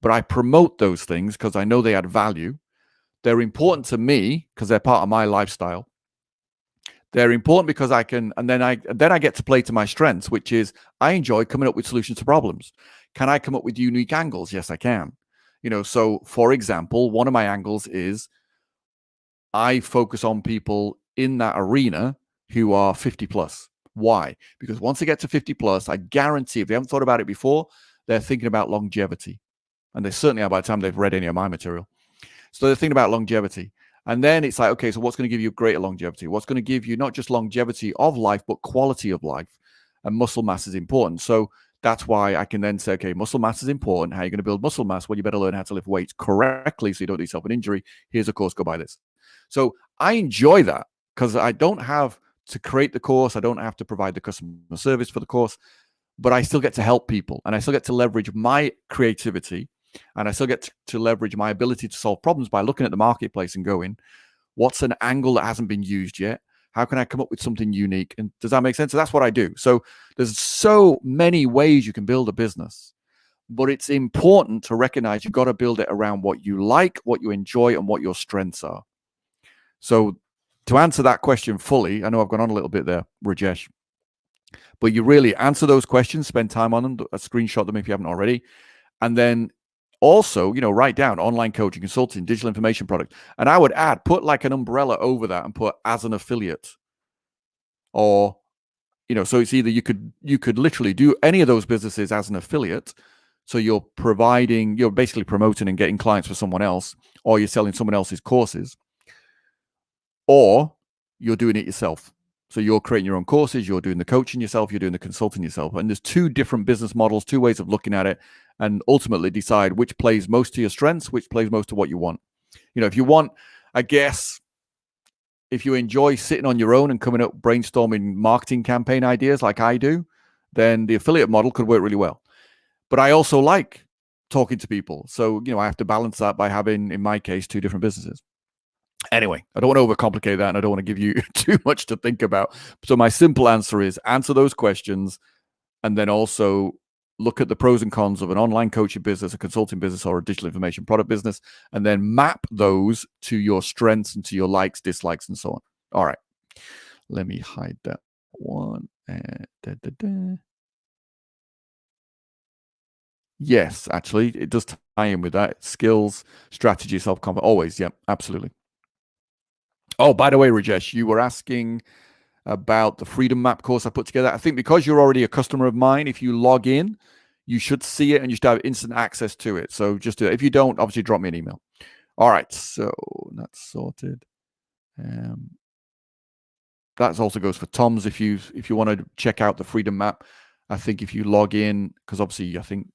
but I promote those things because I know they add value. They're important to me because they're part of my lifestyle. They're important because I can, and then I get to play to my strengths, which is I enjoy coming up with solutions to problems. Can I come up with unique angles? Yes, I can. So for example, one of my angles is I focus on people in that arena who are 50 plus. Why? Because once they get to 50 plus, I guarantee if they haven't thought about it before, they're thinking about longevity. And they certainly are by the time they've read any of my material. So they're thinking about longevity. And then it's like, okay, so what's going to give you greater longevity? What's going to give you not just longevity of life, but quality of life? And muscle mass is important. So that's why I can then say, okay, muscle mass is important. How are you going to build muscle mass? Well, you better learn how to lift weights correctly so you don't do yourself an injury. Here's a course, go buy this. So I enjoy that because I don't have to create the course. I don't have to provide the customer service for the course, but I still get to help people and I still get to leverage my creativity. And I still get to leverage my ability to solve problems by looking at the marketplace and going, what's an angle that hasn't been used yet? How can I come up with something unique? And does that make sense? So that's what I do. So there's so many ways you can build a business, but it's important to recognize you've got to build it around what you like, what you enjoy, and what your strengths are. So to answer that question fully, I know I've gone on a little bit there, Rajesh, but you really answer those questions, spend time on them, screenshot them if you haven't already, and then also, write down online coaching, consulting, digital information product. And I would put like an umbrella over that and put as an affiliate. Or, so it's either you could literally do any of those businesses as an affiliate. So you're basically promoting and getting clients for someone else, or you're selling someone else's courses, or you're doing it yourself. So you're creating your own courses, you're doing the coaching yourself, you're doing the consulting yourself. And there's two different business models, two ways of looking at it, and ultimately decide which plays most to your strengths, which plays most to what you want. If you want, I guess, if you enjoy sitting on your own and coming up brainstorming marketing campaign ideas like I do, then the affiliate model could work really well. But I also like talking to people. So, I have to balance that by having, in my case, two different businesses. Anyway, I don't want to overcomplicate that, and I don't want to give you too much to think about. So my simple answer is answer those questions, and then also look at the pros and cons of an online coaching business, a consulting business, or a digital information product business, and then map those to your strengths and to your likes, dislikes, and so on. All right. Let me hide that one. Yes, actually, it does tie in with that. Skills, strategy, self-confidence. Always, yeah, absolutely. Oh, by the way, Rajesh, you were asking about the Freedom Map course I put together. I think because you're already a customer of mine, if you log in, you should see it and you should have instant access to it. So just do it. If you don't, obviously drop me an email. All right, so that's sorted. That also goes for Tom's. If you want to check out the Freedom Map, I think if you log in, because obviously I think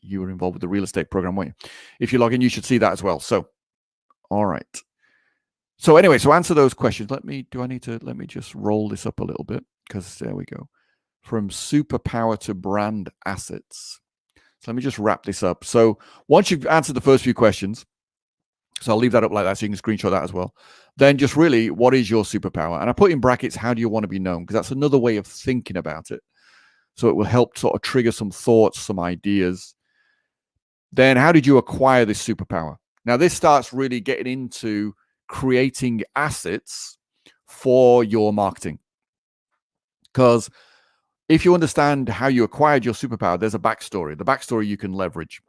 you were involved with the real estate program, weren't you? If you log in, you should see that as well. So, all right. So anyway, so answer those questions. Let me just roll this up a little bit because there we go. From superpower to brand assets. So let me just wrap this up. So once you've answered the first few questions, so I'll leave that up like that so you can screenshot that as well. Then just really, what is your superpower? And I put in brackets, how do you want to be known? Because that's another way of thinking about it. So it will help sort of trigger some thoughts, some ideas. Then how did you acquire this superpower? Now this starts really getting into creating assets for your marketing. Because if you understand how you acquired your superpower, there's a backstory. The backstory you can leverage.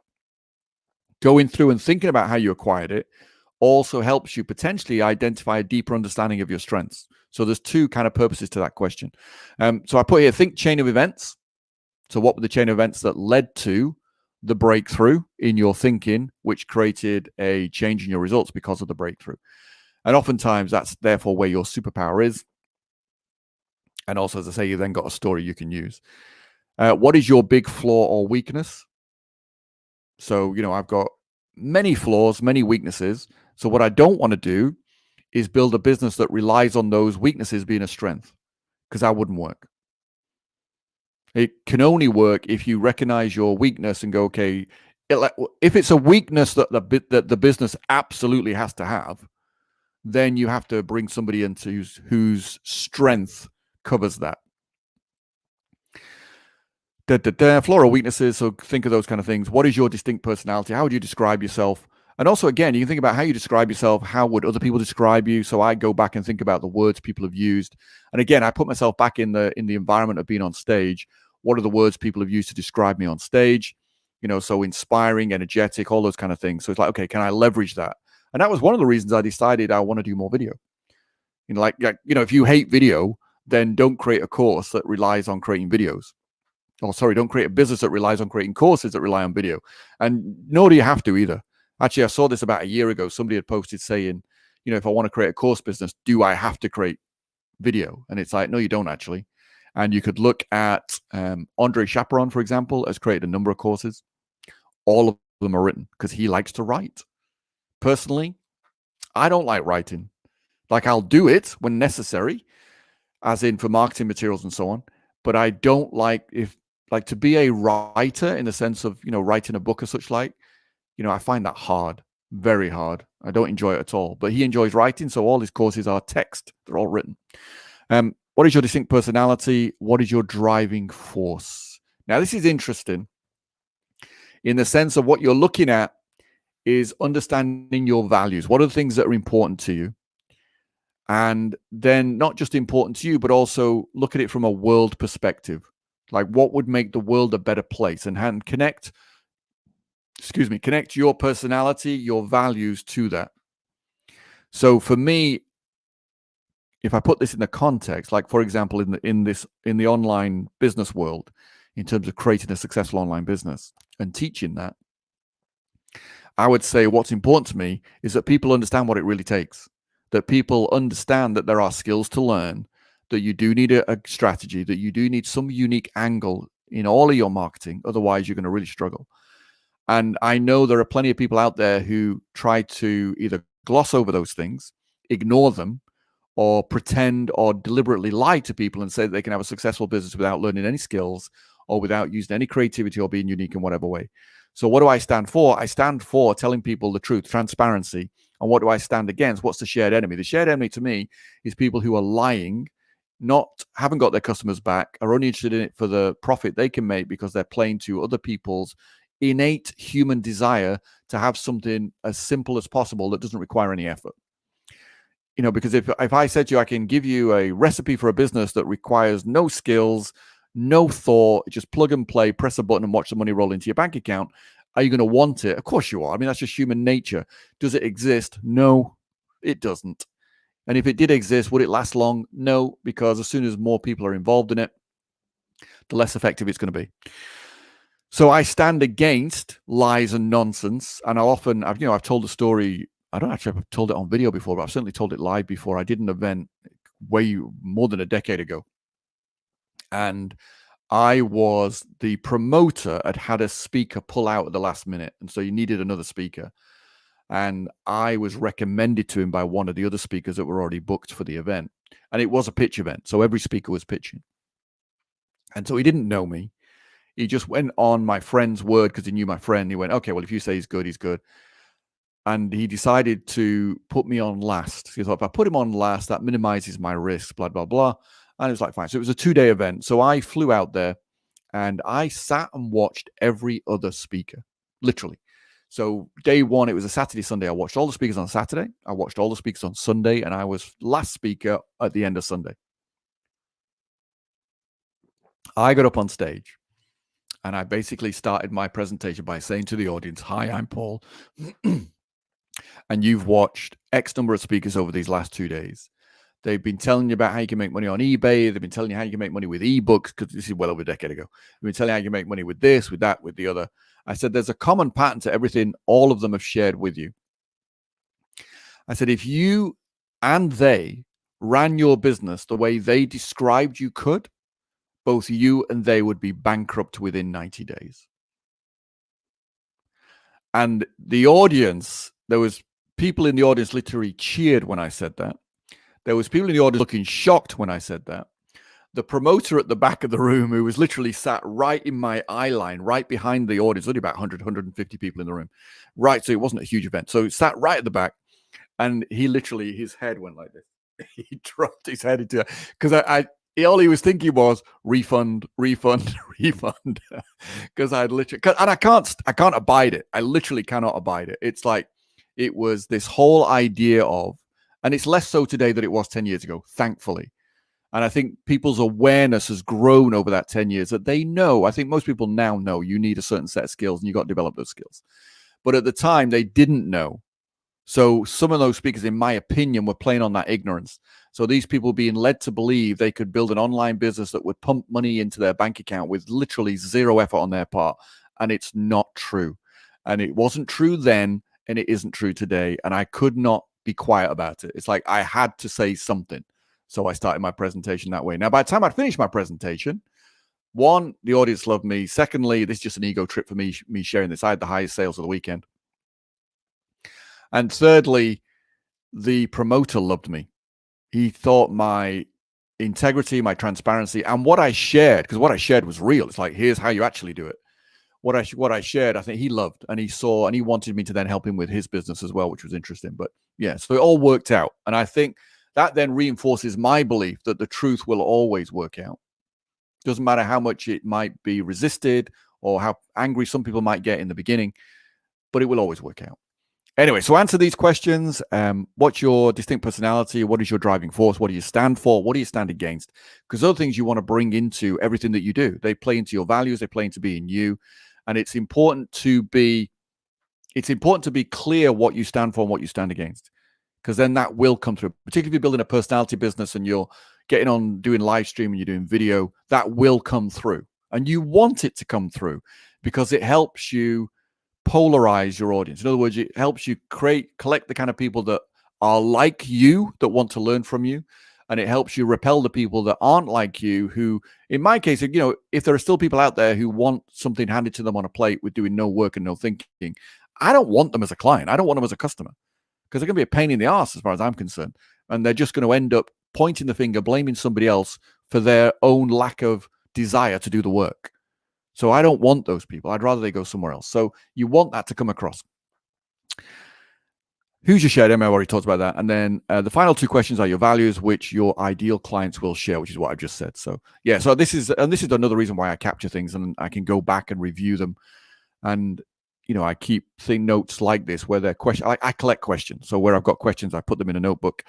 Going through and thinking about how you acquired it also helps you potentially identify a deeper understanding of your strengths. So there's two kind of purposes to that question. So I put here, think chain of events. So what were the chain of events that led to the breakthrough in your thinking, which created a change in your results because of the breakthrough? And oftentimes that's therefore where your superpower is. And also, as I say, you then got a story you can use. What is your big flaw or weakness? So, I've got many flaws, many weaknesses. So what I don't want to do is build a business that relies on those weaknesses being a strength, because that wouldn't work. It can only work if you recognize your weakness and go, okay, if it's a weakness that the business absolutely has to have, then you have to bring somebody in whose strength covers that. Flaw or weaknesses. So think of those kind of things. What is your distinct personality? How would you describe yourself? And also, again, you can think about how you describe yourself. How would other people describe you? So I go back and think about the words people have used. And again, I put myself back in the environment of being on stage. What are the words people have used to describe me on stage? So inspiring, energetic, all those kind of things. So it's like, okay, can I leverage that? And that was one of the reasons I decided I want to do more video. If you hate video, then don't create a course that relies on creating videos. Don't create a business that relies on creating courses that rely on video. And nor do you have to either. Actually, I saw this about a year ago. Somebody had posted saying, if I want to create a course business, do I have to create video? And it's like, no, you don't actually. And you could look at Andre Chaperon, for example, has created a number of courses. All of them are written because he likes to write. Personally, I don't like writing. Like, I'll do it when necessary, as in for marketing materials and so on. But I don't like to be a writer in the sense of, writing a book or such like, I find that hard, very hard. I don't enjoy it at all. But he enjoys writing, so all his courses are text. They're all written. What is your distinct personality? What is your driving force? Now, this is interesting in the sense of what you're looking at is understanding your values. What are the things that are important to you? And then not just important to you, but also look at it from a world perspective. Like, what would make the world a better place? And connect your personality, your values to that. So for me, if I put this in the context, like for example, in the online business world, in terms of creating a successful online business and teaching that, I would say what's important to me is that people understand what it really takes, that people understand that there are skills to learn, that you do need a strategy, that you do need some unique angle in all of your marketing. Otherwise, you're going to really struggle. And I know there are plenty of people out there who try to either gloss over those things, ignore them, or pretend or deliberately lie to people and say that they can have a successful business without learning any skills or without using any creativity or being unique in whatever way. So what do I stand for? I stand for telling people the truth, transparency. And what do I stand against? What's the shared enemy? The shared enemy to me is people who are lying, haven't got their customers back, are only interested in it for the profit they can make because they're playing to other people's innate human desire to have something as simple as possible that doesn't require any effort. Because if I said to you, I can give you a recipe for a business that requires no skills, no thought, just plug and play, press a button and watch the money roll into your bank account, are you going to want it? Of course you are. I mean, that's just human nature. Does it exist? No, it doesn't. And if it did exist, would it last long? No, because as soon as more people are involved in it, the less effective it's going to be. So I stand against lies and nonsense. And I've told the story. I don't actually have told it on video before, but I've certainly told it live before. I did an event way more than a decade ago. And I was the promoter, had a speaker pull out at the last minute. And so you needed another speaker. And I was recommended to him by one of the other speakers that were already booked for the event. And it was a pitch event. So every speaker was pitching. And so he didn't know me. He just went on my friend's word because he knew my friend. He went, okay, well, if you say he's good, he's good. And he decided to put me on last. He thought, if I put him on last, that minimizes my risk, blah, blah, blah. And it was like, fine. So it was a 2-day event. So I flew out there and I sat and watched every other speaker, literally. So day one, it was a Saturday, Sunday. I watched all the speakers on Saturday. I watched all the speakers on Sunday. And I was last speaker at the end of Sunday. I got up on stage and I basically started my presentation by saying to the audience, hi, I'm Paul. And you've watched X number of speakers over these last 2 days. They've been telling you about how you can make money on eBay. They've been telling you how you can make money with ebooks, because this is well over a decade ago. They've been telling you how you can make money with this, with that, with the other. I said, there's a common pattern to everything all of them have shared with you. I said, if you and they ran your business the way they described you could, both you and they would be bankrupt within 90 days. And the audience, there was people in the audience literally cheered when I said that. There was people in the audience looking shocked when I said that. the promoter at the back of the room, who was literally sat right in my eye line, right behind the audience, only about 100, 150 people in the room. Right. So it wasn't a huge event. So it sat right at the back. And he literally, his head went like this. He dropped his head into it because all he was thinking was refund, refund, refund. Because I'd literally, and I can't abide it. I literally cannot abide it. It's like, it was this whole idea of, and it's less so today than it was 10 years ago, thankfully. And I think people's awareness has grown over that 10 years that they know. I think most people now know you need a certain set of skills and you got to develop those skills. But at the time, they didn't know. So some of those speakers, in my opinion, were playing on that ignorance. So these people being led to believe they could build an online business that would pump money into their bank account with literally zero effort on their part. And it's not true. And it wasn't true then, and it isn't true today. And I could not be quiet about it. It's like I had to say something. So I started my presentation that way. Now, by the time I'd finished my presentation, one, the audience loved me. Secondly, this is just an ego trip for me sharing this. I had the highest sales of the weekend. And thirdly, the promoter loved me. He thought my integrity, my transparency, and what I shared, because what I shared was real. It's like, here's how you actually do it. What I shared, I think he loved, and he saw, and he wanted me to then help him with his business as well, which was interesting. But yeah, so it all worked out. And I think that then reinforces my belief that the truth will always work out. Doesn't matter how much it might be resisted or how angry some people might get in the beginning, but it will always work out. Anyway, so answer these questions. What's your distinct personality? What is your driving force? What do you stand for? What do you stand against? Because those things you want to bring into everything that you do. They play into your values. They play into being you. And it's important to be clear what you stand for and what you stand against. Because then that will come through. Particularly if you're building a personality business and you're getting on doing live stream and you're doing video, that will come through. And you want it to come through because it helps you polarize your audience. In other words, it helps you collect the kind of people that are like you, that want to learn from you. And it helps you repel the people that aren't like you, who, in my case, if there are still people out there who want something handed to them on a plate with doing no work and no thinking, I don't want them as a client. I don't want them as a customer, because they're going to be a pain in the ass as far as I'm concerned. And they're just going to end up pointing the finger, blaming somebody else for their own lack of desire to do the work. So I don't want those people. I'd rather they go somewhere else. So you want that to come across. Who's your shared MO? I already talked about that. And then the final two questions are your values, which your ideal clients will share, which is what I've just said. So yeah, so this is another reason why I capture things and I can go back and review them. And I keep notes like this where they're questions. I collect questions. So where I've got questions, I put them in a notebook,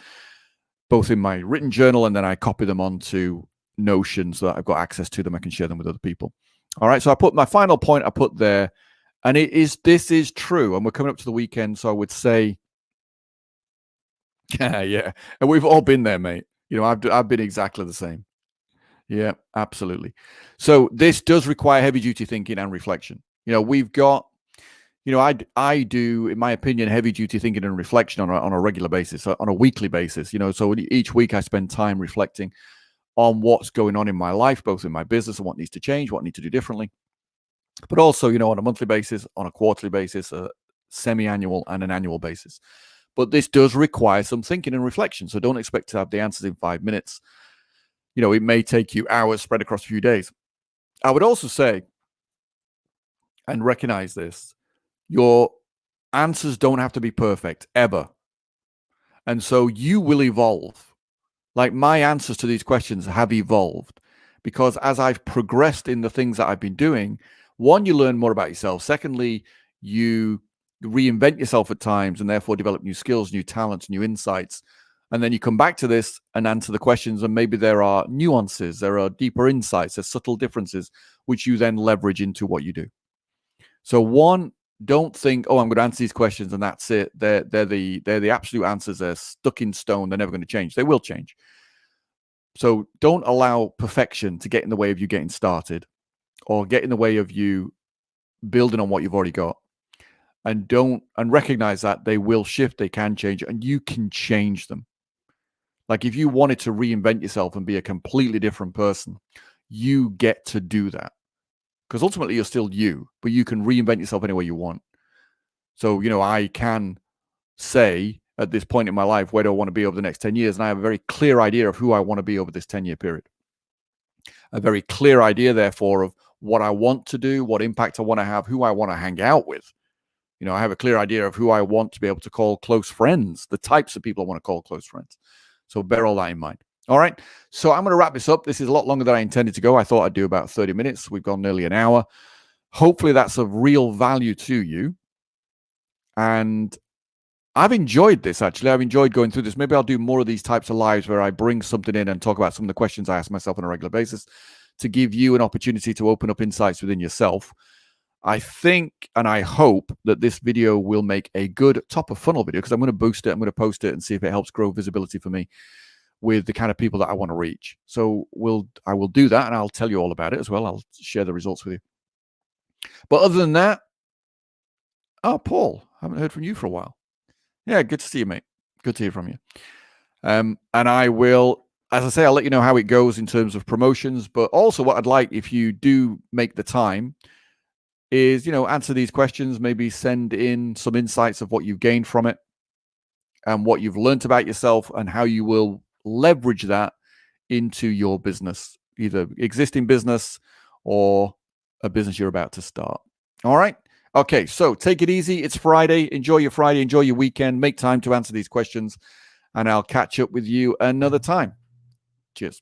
both in my written journal, and then I copy them onto Notion so that I've got access to them. I can share them with other people. All right. So I put my final point I put there, and this is true. And we're coming up to the weekend. So I would say, yeah. And we've all been there, mate. I've been exactly the same. Yeah, absolutely. So this does require heavy duty thinking and reflection. We've got, I do, in my opinion, heavy duty thinking and reflection on a regular basis, on a weekly basis. So each week I spend time reflecting on what's going on in my life, both in my business and what needs to change, what I need to do differently. But also, on a monthly basis, on a quarterly basis, a semi-annual and an annual basis. But this does require some thinking and reflection. So don't expect to have the answers in 5 minutes. It may take you hours spread across a few days. I would also say, and recognize this, your answers don't have to be perfect ever. And so you will evolve. Like my answers to these questions have evolved because as I've progressed in the things that I've been doing, one, you learn more about yourself. Secondly, you reinvent yourself at times and therefore develop new skills, new talents, new insights. And then you come back to this and answer the questions, and maybe there are nuances, there are deeper insights, there's subtle differences, which you then leverage into what you do. So one, don't think, oh, I'm going to answer these questions and that's it. They're the absolute answers. They're stuck in stone. They're never going to change. They will change. So don't allow perfection to get in the way of you getting started or get in the way of you building on what you've already got. And recognize that they will shift, they can change, and you can change them. Like if you wanted to reinvent yourself and be a completely different person, you get to do that. Because ultimately you're still you, but you can reinvent yourself any way you want. So, I can say at this point in my life, where do I want to be over the next 10 years? And I have a very clear idea of who I want to be over this 10-year period. a very clear idea, therefore, of what I want to do, what impact I want to have, who I want to hang out with. I have a clear idea of who I want to be able to call close friends, the types of people I want to call close friends. So bear all that in mind. All right. So I'm going to wrap this up. This is a lot longer than I intended to go. I thought I'd do about 30 minutes. We've gone nearly an hour. Hopefully that's of real value to you. And I've enjoyed this, actually. I've enjoyed going through this. Maybe I'll do more of these types of lives where I bring something in and talk about some of the questions I ask myself on a regular basis to give you an opportunity to open up insights within yourself. I think and I hope that this video will make a good top of funnel video, because I'm going to boost it. I'm going to post it and see if it helps grow visibility for me with the kind of people that I want to reach. So I will do that, and I'll tell you all about it as well. I'll share the results with you. But other than that, Paul, I haven't heard from you for a while. Yeah, good to see you, mate. Good to hear from you. And I will, as I say, I'll let you know how it goes in terms of promotions. But also what I'd like, if you do make the time, is, answer these questions, maybe send in some insights of what you've gained from it and what you've learned about yourself and how you will leverage that into your business, either existing business or a business you're about to start. All right. Okay. So take it easy. It's Friday. Enjoy your Friday. Enjoy your weekend. Make time to answer these questions, and I'll catch up with you another time. Cheers.